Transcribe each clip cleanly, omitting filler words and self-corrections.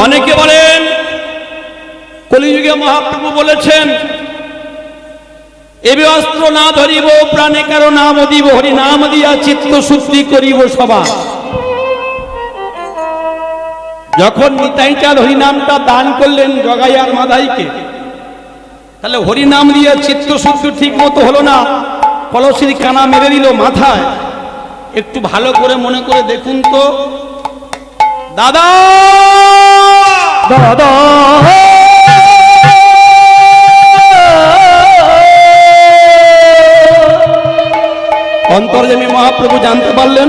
অনেকে বলেন কলিযুগে মহাপ্রভু বলেছেন, এবে অস্ত্র না ধরিব প্রাণে কারো নাম দিব, হরি নাম দিয়া চিত্ত শুদ্ধি করিব সভা। যখন নিতাই চাঁদ হরিনামটা দান করলেন জগাই আর মাধাইকে, তাহলে হরিনাম দিয়ে চিত্ত শুদ্ধি ঠিক মতো হলো না, কলসির কানা মেরে দিল মাথায়। একটু ভালো করে মনে করে দেখুন তো দাদা দাদা অন্তর্যামী মহাপ্রভু জানতে পারলেন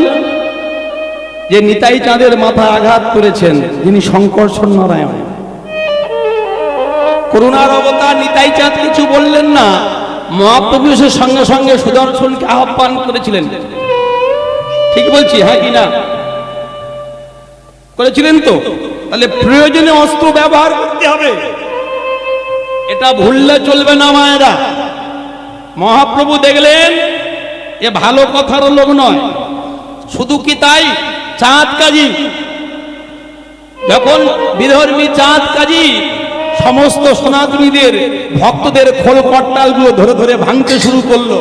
যে নিতাই চাঁদের মাথা আঘাত করেছেন যিনি শঙ্কর্ষণ নারায়ণ। করুণার অবতার নিতাই চাঁদ কিছু বললেন না, মহাপ্রভু এসে সঙ্গে সঙ্গে সুদর্শনকে আহ্বান করেছিলেন। ঠিক বলছি? হ্যাঁ কি না করেছিলেন তো? তাহলে প্রয়োজনে অস্ত্র ব্যবহার করতে হবে, এটা ভুললে চলবে না মায়েরা। মহাপ্রভু দেখলেন এ ভালো কথার লোক নয়। শুধু কি তাই, চাঁদ কাজী যখন বিধর্মী চাঁদ কাজী সমস্ত সনাতনীদের ভক্তদের খোল কট্টালগুলো ধরে ধরে ভাঙতে শুরু করলো,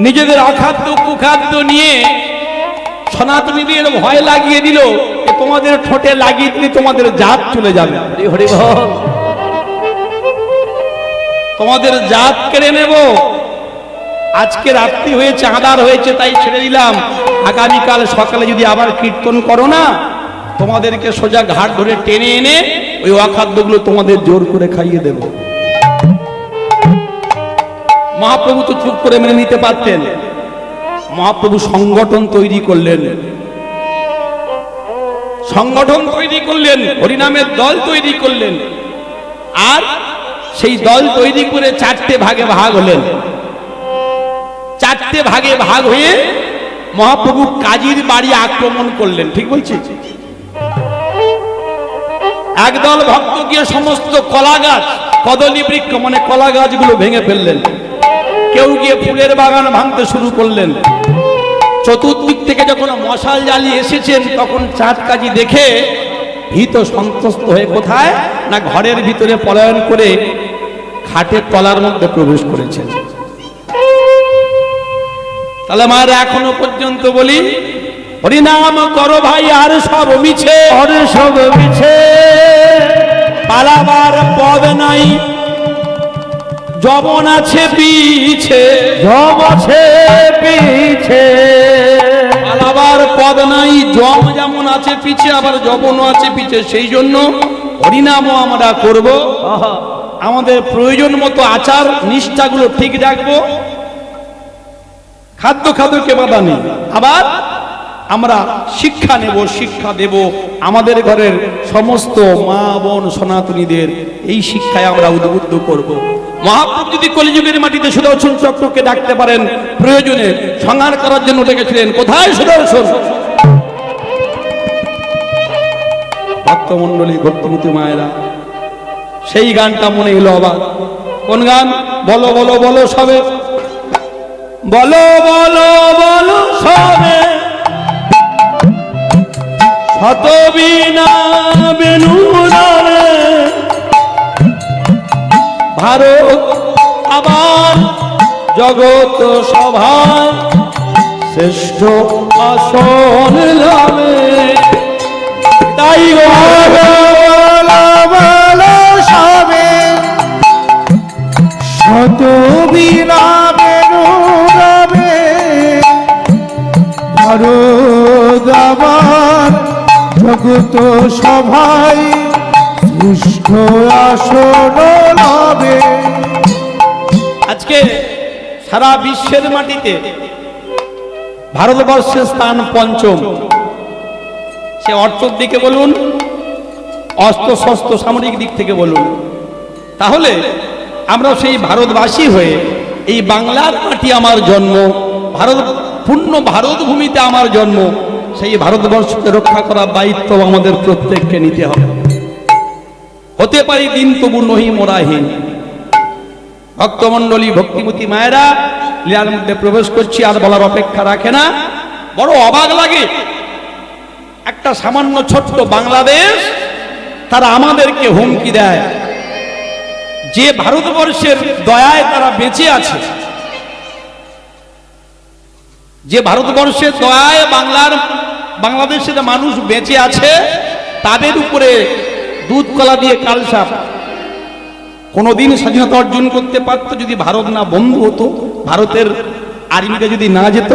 নিজেদের অখাদ্য কুখাদ্য নিয়ে সনাতনীদের ভয় লাগিয়ে দিল, তোমাদের ঠোঁটে লাগিয়ে দিলে তোমাদের জাত চলে যাবে, হরি বল, তোমাদের জাত কেড়ে নেব। আজকে রাত্রি হয়েছে, আঁধার হয়েছে, তাই ছেড়ে দিলাম। আগামীকাল সকালে যদি আবার কীর্তন করো না, তোমাদেরকে সোজা ঘাট ধরে টেনে এনে ওই অখাদ্যগুলো তোমাদের জোর করে খাইয়ে দেব। মহাপ্রভু তো চুপ করে মেনে নিতে পারতেন। মহাপ্রভু সংগঠন তৈরি করলেন, হরিনামের দল তৈরি করলেন, আর সেই দল তৈরি করে চারটে ভাগে ভাগ হলেন। চারটে ভাগে ভাগ হয়ে মহাপ্রভু কাজীর বাড়ি আক্রমণ করলেন। ঠিক বলছি? একদল ভক্ত গিয়ে সমস্ত কলা গাছ, কদলী বৃক্ষ মানে কলা গাছগুলো ভেঙে ফেললেন। কেউ গিয়ে ফুলের বাগান ভাঙতে শুরু করলেন। চতুর্দিক থেকে যখন মশাল জ্বালিয়ে এসেছেন, তখন চাঁদ কাজী দেখে ভীত সন্ত্রস্ত হয়ে কোথায় না ঘরের ভিতরে পলায়ন করে খাটের তলার মধ্যে প্রবেশ করেছেন। তাহলে মায়েরা এখনো পর্যন্ত বলি, হরিনাম করো ভাই আর সব মিছে, আর সব মিছে, পালাবার পদ নাই, যবন আছে পিছে, যম আছে পিছে, পালাবার পদ নাই, যম যেমন আছে পিছে আবার যবনও আছে পিছে। সেই জন্য হরিনামও আমরা করব, আমাদের প্রয়োজন মতো আচার নিষ্ঠাগুলো ঠিক রাখবো, খাদ্যকে বাধা নেই। আবার আমরা শিক্ষা নেব, শিক্ষা দেব আমাদের ঘরের সমস্ত মা বোন সনাতনীদের, এই শিক্ষায় আমরা উদ্বুদ্ধ করব। মহাপ্রভু যদি কলিযুগের মাটিতে সুদর্শন চক্রকে ডাকতে পারেন, প্রয়োজনে সংহার করার জন্য ডেকেছিলেন। কোথায় সুদর্শন? ভক্তমণ্ডলী, ভক্তিমতী মায়েরা, সেই গানটা মনে এলো আবার। কোন গান? বলো বলো বলো সবে, বলো বলো বলো সবে, শত বিনা বেনুরে ভারত আবার জগৎ সভায় শ্রেষ্ঠ আসন লাভে। তাই সবে শত বিনা বেনুরে ভারত আবার জগৎ সভায় শ্রেষ্ঠ আসন লাভে। আজকে সারা বিশ্বের মাটিতে ভারতবর্ষের স্থান পঞ্চম। সে অর্থের দিকে বলুন, অস্ত্র শস্ত্র সামরিক দিক থেকে বলুন। তাহলে আমরা সেই ভারতবাসী হয়ে, এই বাংলার মাটি আমার জন্ম, ভারত পূর্ণ ভারত ভূমিতে আমার জন্ম, সেই ভারতবর্ষকে রক্ষা করার দায়িত্ব আমাদের প্রত্যেককে নিতে হবে। হতে পারি দিন তবু নহি মোরাহীন। ভক্তমণ্ডলী, ভক্তিমতী মায়েরা, লীলার মধ্যে প্রবেশ করছি, আর বলার অপেক্ষা রাখে না। বড় অবাক লাগে একটা সামান্য ছোট্ট বাংলাদেশ, তারা আমাদেরকে হুমকি দেয় যে ভারতবর্ষের দয়ায় তারা বেঁচে আছে, যে ভারতবর্ষের দয়ায় বাংলাদেশের মানুষ বেঁচে আছে, তাদের উপরে দুধ কলা দিয়ে কালসাপ। কোনদিন স্বাধীনতা অর্জন করতে পারতো যদি ভারত না বন্ধু হতো, ভারতের আর্মিটা যদি না যেত।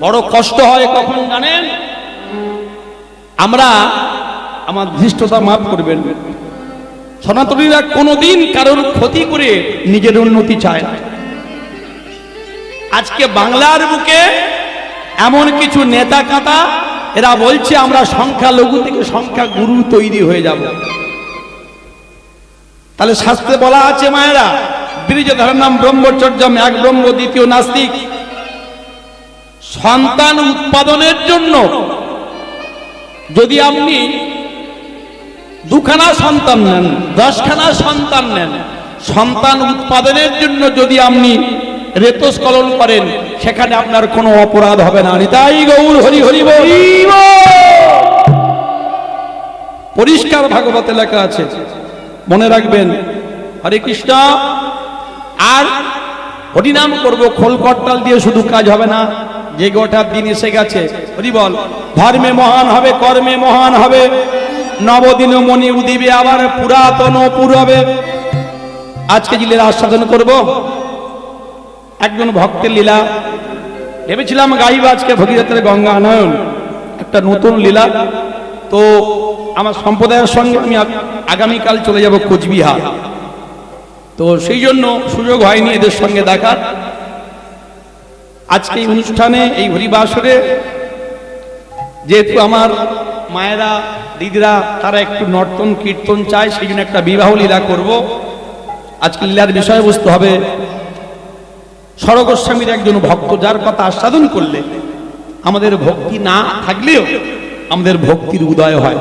বড় কষ্ট হয় কখন জানেন? আমরা, আমার ধৃষ্টতা মাফ করবেন, সনাতনীরা কোনদিন কারোর ক্ষতি করে নিজের উন্নতি চায় না। আজকে বাংলার বুকে এমন কিছু নেতা কাঁটা, এরা বলছে আমরা সংখ্যালঘু থেকে সংখ্যা গুরু তৈরি হয়ে যাব। তাহলে শাস্ত্রে বলা আছে মায়েরা, বীর্যধারণ নাম ব্রহ্মচর্যম, এক ব্রহ্ম দ্বিতীয় নাস্তিক। সন্তান উৎপাদনের জন্য যদি আপনি দুখানা সন্তান নেন, 10খানা সন্তান নেন, সন্তান উৎপাদনের জন্য যদি আপনি রেতস্খলন করেন, সেখানে আপনার কোনো অপরাধ হবে না। নিতাই গৌর হরি হরি বল। পরিষ্কার ভাগবতে লেখা আছে, মনে রাখবেন। হরে কৃষ্ণ। আর হরিনাম করব, খোল করতাল দিয়ে শুধু কাজ হবে না, যে গোটা দিন এসে গেছে। হরি বল। ধর্মে মহান হবে, কর্মে মহান হবে, নবদিন মণি উদিবে, আবার পুরাতন পুরবে। আজকে যে লীলা আস্বাদন করব, একজন ভক্তের লীলা। ভেবেছিলাম গাইব আজকে ভগীরথের গঙ্গা আনয়ন, একটা নতুন লীলা। তো আমার সম্প্রদায়ের সঙ্গে আমি আগামীকাল চলে যাব কোচবিহার, তো সেই জন্য সুযোগ হয়নি এদের সঙ্গে দেখার। আজকে এই অনুষ্ঠানে, এই হরিবাসরে, যেহেতু আমার মায়েরা দিদিরা তারা একটু নর্তন কীর্তন চায়, সেই জন্য একটা বিবাহ লীলা করব। আজকে লীলার বিষয়বস্তু হবে সরগোস্বামীর একজন ভক্ত, যার কথা আস্বাদন করলে আমাদের ভক্তি না থাকলেও আমাদের ভক্তির উদয় হয়।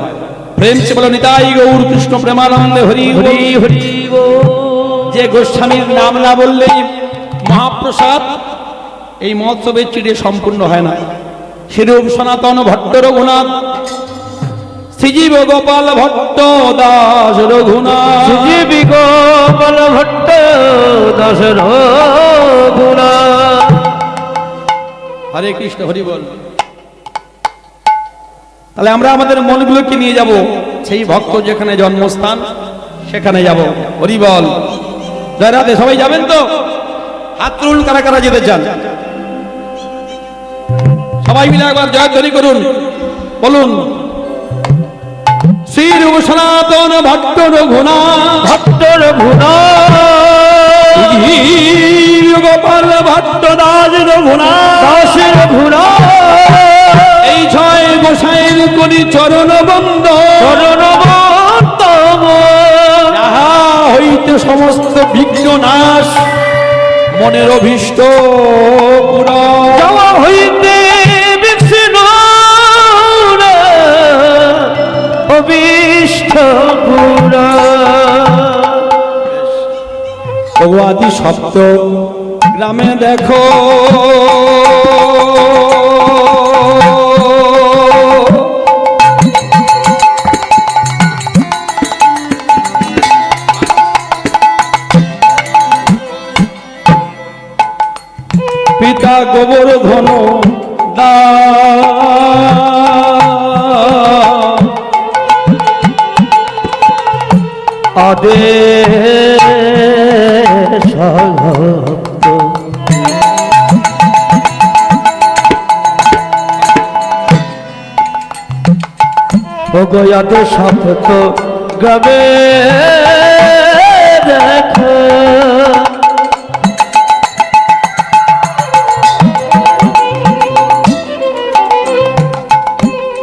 প্রেম সে বলো নিতাই গৌর কৃষ্ণ প্রেমানন্দে হরি হরি হরি। যে গোস্বামীর নাম না বললেই মহাপ্রসাদ এই মহোৎসবের চিঠি সম্পূর্ণ হয় না। সেরূপ সনাতন ভট্ট রঘুনাথ, শ্রীজীব গোপাল ভট্ট দাস রঘুনাথ, শ্রীজীব গোপাল ভট্ট দাস রঘুনাথ। হরে কৃষ্ণ হরি বল। তাহলে আমরা আমাদের মনগুলোকে নিয়ে যাব সেই ভক্ত যেখানে জন্মস্থান, সেখানে যাব। হরি বল। জয় রাধে। সবাই যাবেন তো? হাত তুলুন কারা কারা যেতে চান। সবাই মিলে একবার জয়ধ্বনি করুন, বলুন শ্রী রূপ সনাতন ভট্ট রঘুনাথ, ভট্ট রঘুনাথ, গোপাল ভট্ট দাস রঘুনাথ, দাস রঘুনাথ। এই ছয় গোসাইর করি চরণ বন্ধ, চরণ বন্ধ। যাহা হইতে সমস্ত বিঘ্ন নাশ, মনের অভীষ্ট পূরণ। যাওয়া হইতে বিষ্ণ অভীষ্ট পূরণ। ভগবাদি সপ্ত গ্রামে দেখো, পিতা গোবর্ধন আদেশ ভক্ত। ভগয়াতে সপ্ত গ্রামে দেখো,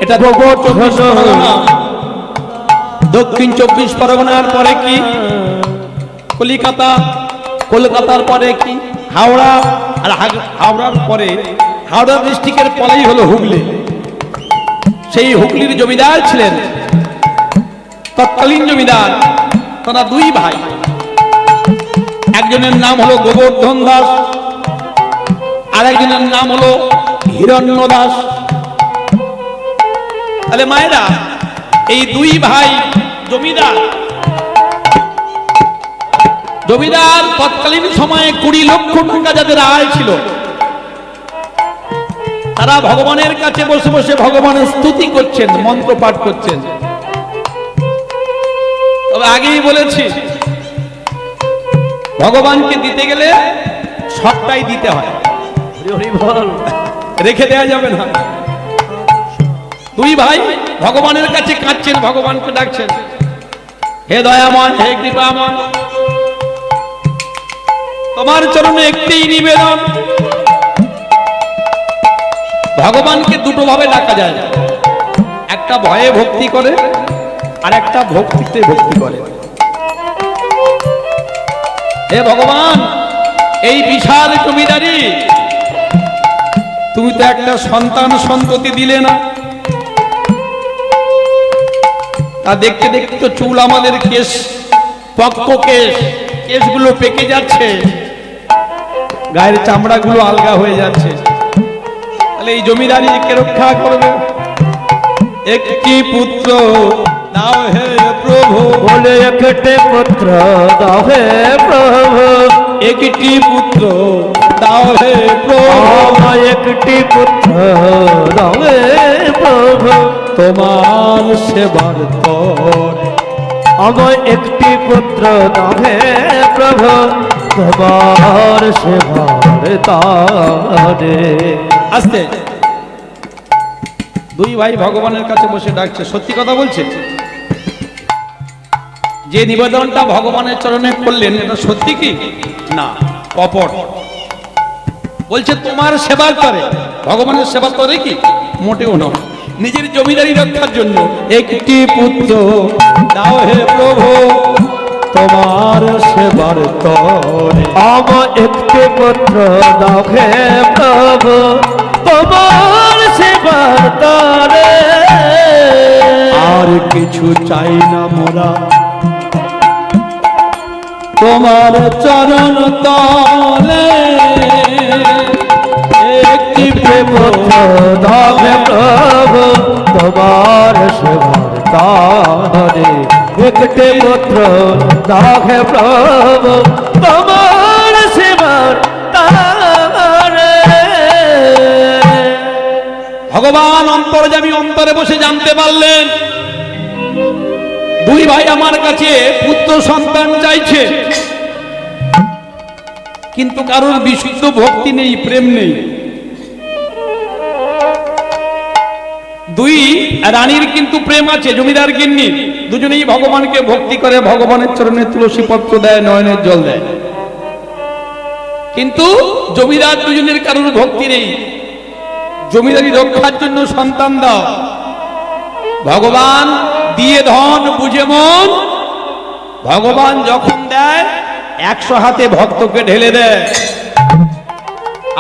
এটা দক্ষিণ 24 পরগনার পরে কি কলিকাতা, কলকাতার পরে কি হাওড়া, আর হাওড়ার পরে হাওড়া ডিস্ট্রিক্টের পরেই হলো হুগলি। সেই হুগলির জমিদার ছিলেন তৎকালীন জমিদার, তারা দুই ভাই। একজনের নাম হলো গোবর্ধন দাস, আর একজনের নাম হলো হিরণ্য দাস। তাহলে মায়েরা, এই দুই ভাই জমিদার তৎকালীন সময়ে 20 লক্ষ টাকা যাদের আয় ছিল, তারা ভগবানের কাছে বসে বসে ভগবানের স্তুতি করছেন, মন্ত্র পাঠ করছেন। তবে আগেই বলেছি, ভগবানকে দিতে গেলে সবটাই দিতে হয়, রেখে দেওয়া যাবে না। দুই ভাই ভগবানের কাছে কাঁদছেন, ভগবানকে ডাকছেন, হে দয়াময়, হে কৃপাময়, তোমার চরণে একটি নিবেদন। ভগবানকে দুটো ভাবে ডাকা যায়, একটা ভয়ে ভক্তি করে আর একটা ভক্তিতে ভক্তি করে। হে ভগবান, এই বিশাল জমিদারি, তুমি তো একটা সন্তান সন্ততি দিলে না। তা দেখতে দেখতে তো চুল আমাদের কেশ, পক্ক কেশগুলো পেকে যাচ্ছে, গায়ের চামড়াগুলো আলগা হয়ে যাচ্ছে। তাহলে এই জমিদারি কে রক্ষা করবে? একটি পুত্র দাও হে প্রভু, বলে একটি পুত্র দাও হে প্রভু, একটি পুত্র দাও হে প্রভু, আমায় একটি পুত্র দাও হে প্রভু, তোমার সেবার তরে। আমায় একটি পুত্র দাও হে প্রভু, তোমার সেবার তারে। আস্তে, দুই ভাই ভগবানের কাছে বসে ডাকছে, সত্যি কথা বলছে। যে নিবেদনটা ভগবানের চরণে করলেন, এটা সত্যি কি না কপট? বলছে তোমার সেবা করে, ভগবানের সেবা করে কি? মোটেও নয়, নিজের জমিদারি রক্ষার জন্য। একটি পুত্র দাও হে প্রভু, তোমার সেবার তরে। আমার একটি পুত্র দাও হে প্রভু, তোমার সেবার তারে। আর কিছু চাই না মোরা, তোমার চরণ তলে। একটি পুত্র দাও হে প্রভু, তোমার সেবার তারে। একটি পুত্র দাও হে প্রভু, তোমার সেবার তারে। ভগবান অন্তর্যামী অন্তরে বসে জানতে পারলেন, দুই ভাই আমার কাছে পুত্র সন্তান চাইছে, কিন্তু কারোর বিশুদ্ধ ভক্তি নেই, প্রেম নেই। দুই রানীর কিন্তু প্রেম আছে, জমিদার গিন্নি, দুজনেই ভগবানকে ভক্তি করে, ভগবানের চরণে তুলসী পত্র দেয়, নয়নের জল দেয়। কিন্তু জমিদার দুজনের কারোর ভক্তি নেই। জমিদারি রক্ষার জন্য সন্তান দাও, ভগবান দিয়ে ধন বুঝে মন। ভগবান যখন দেয় 100 হাতে ভক্তকে ঢেলে দেয়,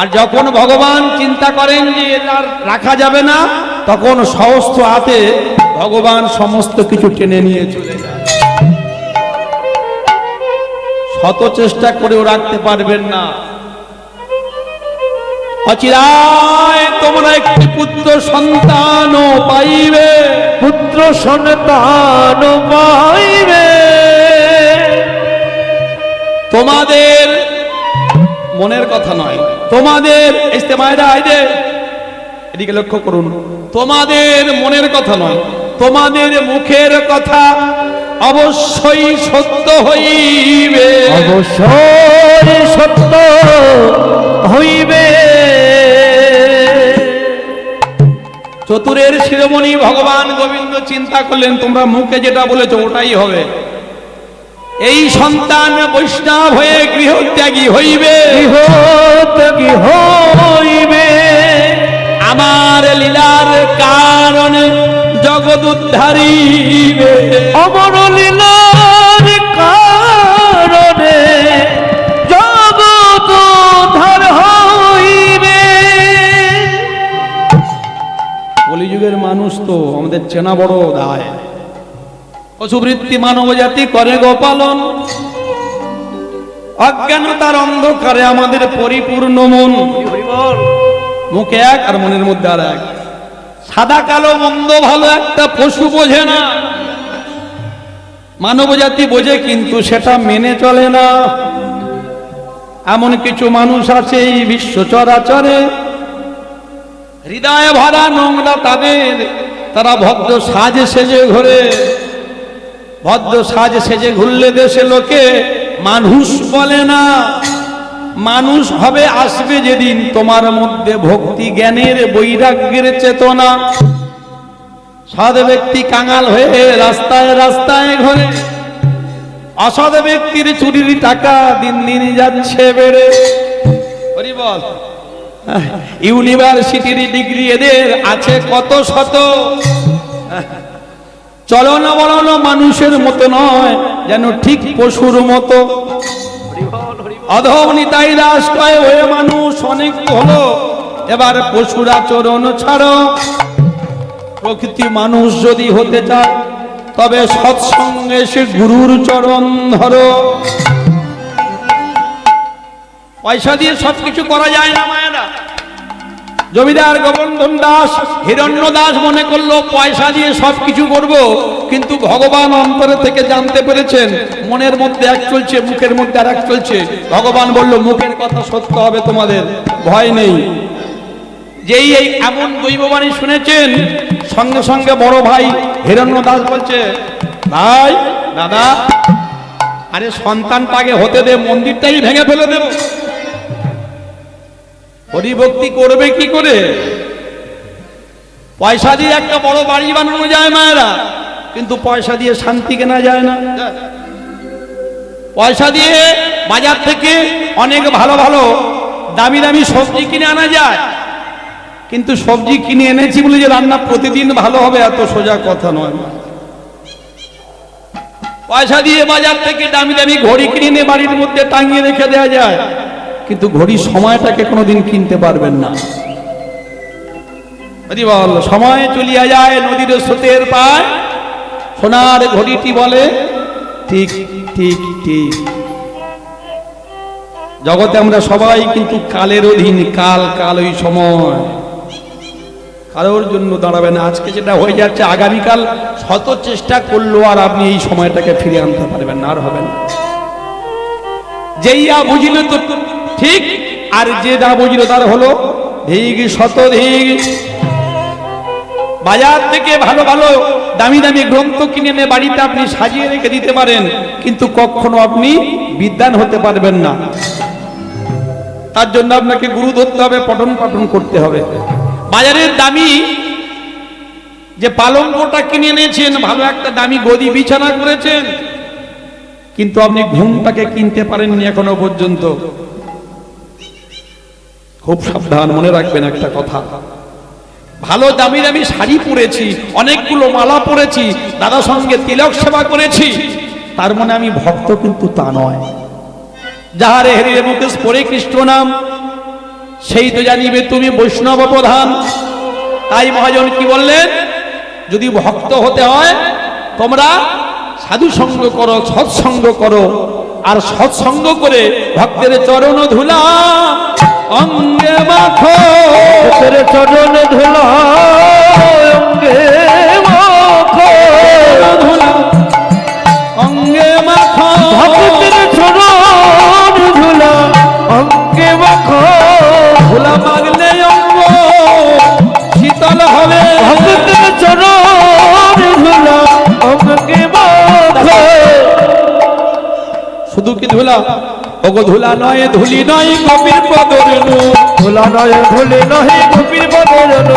আর যখন ভগবান চিন্তা করেন যে তার রাখা যাবে না, তখন সহস্র হাতে ভগবান সমস্ত কিছু টেনে নিয়ে চলে যায়। শত চেষ্টা করেও রাখতে পারবেন না। অচিরায় তোমরা একটি পুত্র সন্তান পাইবে, পুত্র সন্তান পাইবে। তোমাদের মনের কথা নয়, তোমাদের ইস্তেমায়রা আইদে এদিকে লক্ষ্য করুন, তোমাদের মনের কথা নয়, তোমাদের মুখের কথা অবশ্যই সত্য হইবে, অবশ্যই সত্য হইবে। চতুরের শিরোমণি ভগবান গোবিন্দ চিন্তা করলেন, তোমরা মুখে যেটা বলেছো ওটাই হবে। এই সন্তান বৈষ্ণব হয়ে গৃহত্যাগী হইবে, গৃহত্যাগী হইবে। আমার লীলার কারণে জগৎ উদ্ধারিবে, অমর লীলার কারণে জগৎ উদ্ধার হইবে। কলিযুগের মানুষ তো আমাদের চেনা বড় দায়। পশুবৃত্তি মানব জাতি করে গোপালন, অজ্ঞানতার অন্ধকারে আমাদের পরিপূর্ণ মন। মুখে এক আর মনের মধ্যে আর এক। সাদা কালো মন্দ ভালো একটা পশু বোঝে না, মানব জাতি বোঝে কিন্তু সেটা মেনে চলে না। এমন কিছু মানুষ আছে এই বিশ্ব চরাচরে, হৃদয়ে ভরা নোংরা তাদের, তারা ভদ্র সাজে সেজে ঘোরে। ভদ্র সাজে সেজে ঘুরলে দেশে লোকে মানুষ বলে না। মানুষ হবে আসবে যেদিন তোমার মধ্যে ভক্তি জ্ঞানের বৈরাগ্যের চেতনা। সৎ ব্যক্তি কাঙাল হয়ে রাস্তায় রাস্তায় ঘোরে, অসৎ ব্যক্তির চুরির টাকা দিন দিন যাচ্ছে বেড়ে। হরি বল। ইউনিভার্সিটির ডিগ্রি এদের আছে কত শত, চলন বলন মানুষের মতো নয়, যেন ঠিক পশুর মতো। অধম নিতাই দাস কয় হয়ে মানুষ অনেক হলো, এবার পশুর আচরণ ছাড়ো। প্রকৃতি মানুষ যদি হতে চায় তবে সৎসঙ্গে সে গুরুর চরণ ধরো। পয়সা দিয়ে সবকিছু করা যায় না মায়েরা। জমিদার গোবর্ধন দাস হিরণ্য দাস মনে করলো পয়সা দিয়ে সবকিছু করব, কিন্তু ভগবান অন্তরে থেকে জানতে পেরেছেন মনের মধ্যে এক চলছে, মুখের মধ্যে আর এক চলছে। ভগবান বলল মুখের কথা সত্য হবে, তোমাদের ভয় নেই। যেই এই এমন দৈববাণী শুনেছেন, সঙ্গে সঙ্গে বড় ভাই হিরণ্য দাস বলছে, ভাই দাদা, আরে সন্তানটাকে হতে দে, মন্দিরটাই ভেঙে ফেলে দেব। হরিভক্তি করবে কি করে? পয়সা দিয়ে একটা বড় বাড়ি বানানো যায় মায়েরা, কিন্তু পয়সা দিয়ে শান্তি কেনা যায় না। পয়সা দিয়ে বাজার থেকে অনেক ভালো ভালো দামি দামি সবজি কিনে আনা যায়, কিন্তু সবজি কিনে এনেছি বলে যে রান্না প্রতিদিন ভালো হবে এত সোজা কথা নয়। পয়সা দিয়ে বাজার থেকে দামি দামি ঘড়ি কিনে এনে বাড়ির মধ্যে টাঙিয়ে রেখে দেওয়া যায়, কিন্তু ঘড়ির সময়টাকে কোনোদিন কিনতে পারবেন না। বল সময় চলিয়া যায় নদীর স্রোতের পায়, সোনার ঘড়িটি বলে ঠিক ঠিক ঠিক। জগতে আমরা সবাই কিন্তু কালের অধীন, কাল কাল ওই সময় কারোর জন্য দাঁড়াবে না। আজকে যেটা হয়ে যাচ্ছে আগামীকাল শত চেষ্টা করলেও আর আপনি এই সময়টাকে ফিরে আনতে পারবেন না, আর হবে না। যেইয়া বুঝিল তো ঠিক, আর যে না বুঝিল তার হলো ধিক শতধিক। বাজার থেকে ভালো ভালো দামি দামি গ্রন্থ কিনে এনে বাড়িতে আপনি সাজিয়ে রেখে দিতে পারেন, কিন্তু কখনো আপনি বিদ্বান হতে পারবেন না। তার জন্য আপনাকে গুরু ধরতে হবে, পঠন পাঠন করতে হবে। বাজারের দামি যে পালঙ্কটা কিনে এনেছেন, ভালো একটা দামি গদি বিছানা করেছেন, কিন্তু আপনি ঘুমটাকে কিনতে পারেননি এখনো পর্যন্ত। খুব সাবধান, মনে রাখবেন একটা কথা। ভালো দামি দামি শাড়ি পরেছি, অনেকগুলো মালা পরেছি, দাদা সঙ্গে তিলক সেবা করেছি, তার মানে আমি ভক্ত কিন্তু তা নয়। যাহারে হেরিয়ে মুকেশ পড়ে কৃষ্ণ নাম, সেই তো জানিবে তুমি বৈষ্ণব প্রধান। তাই মহাজন কি বললেন, যদি ভক্ত হতে হয় তোমরা সাধু সঙ্গ করো, সৎসঙ্গ করো, আর সৎসঙ্গ করে ভক্তের চরণ ধুলা অঙ্গে মাখো। চরণ ধুলা অঙ্গে মাখো, ধুলা অঙ্গে মাখো, ভক্তের চরণ ধুলা অঙ্গে মাখো। ধুলা মাগলে অঙ্গ শীতল হবে, ভক্তের চরণ ধুলা অঙ্গে মাখো। শুধু কি ধুলা? ওগো ধুলা নয়, ধুলি নয়, গোপীর পদরেণু। ধুলা নয়, ধুলি নয়, গোপীর পদরেণু।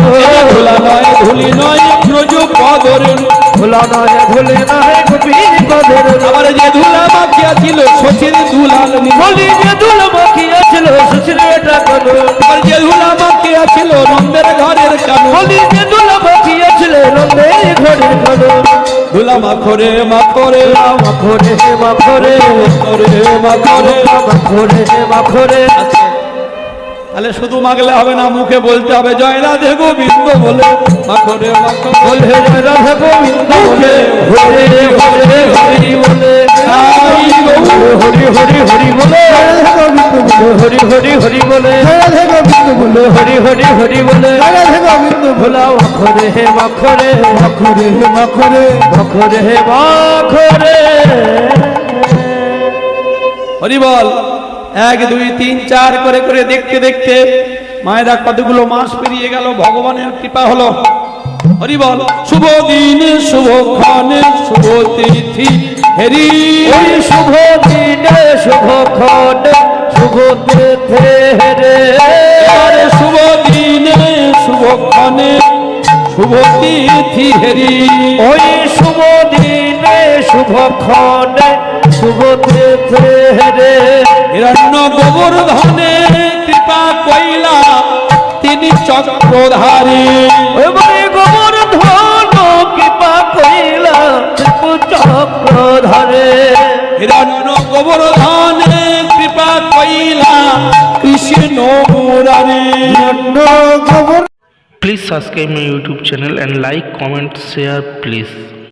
ধুলা নয়, ধুলি নয়, ব্রজ পদরেণু। ধুলা নয়, ধুলি নয়, গোপীর পদরেণু। আবার যে ধুলা মাখিয়া ছিল শশীর দুলাল নীল। বলি যে ধুলা মাখিয়া ছিল শশীর এটা কানু। আবার যে ধুলা মাখিয়া ছিল নন্দের ঘরের কানু। বলি যে ধুলা মাখিয়া ছিল নন্দের ঘরের কানু। ধুলা মাখরে মাখরে মাখরে মাখরে মাখরে মাখরে মাখরে মাখরে। তাহলে শুধু মাগলে হবে না, মুখে বলতে হবে জয় রাধে গোবিন্দ বলে মাখরে মাখরে বলে রাধা গোবিন্দ বলে হরে হরে হরি বলে। হরি হরি হরি বলে হরি হরি হরি বলে হরি হরি হরি বলে ভোলা অক্ষরে হে মক্ষরে মখরে মখরে অক্ষরে হে মক্ষরে হরি বল। 1 2 3 4 করে করে দেখতে দেখতে মায়েরা কতগুলো মাস পেরিয়ে গেল, ভগবানের কৃপা হলো। হরি বল। শুভ দিন শুভ ক্ষণে শুভ তিথি হেরি, ওই শুভ দিনে শুভ ক্ষণে শুভ তিথি রে আরে শুভ দিনে শুভ ক্ষণে শুভ তিথি হেরি, ওই শুভ দিনে শুভ ক্ষণে শুভ তিথি রে হিরণ্য গোবর্ধনে কৃপা কইলা তিনি চক্রধারী, ওই বলে গোবর্ধন কৃপা কইলা চক্র ধরে হিরণ্য গোবর্ধনে কৃপা কইলা কৃষ্ণ মুরারি। খবর Please subscribe my YouTube channel and like, comment, share please.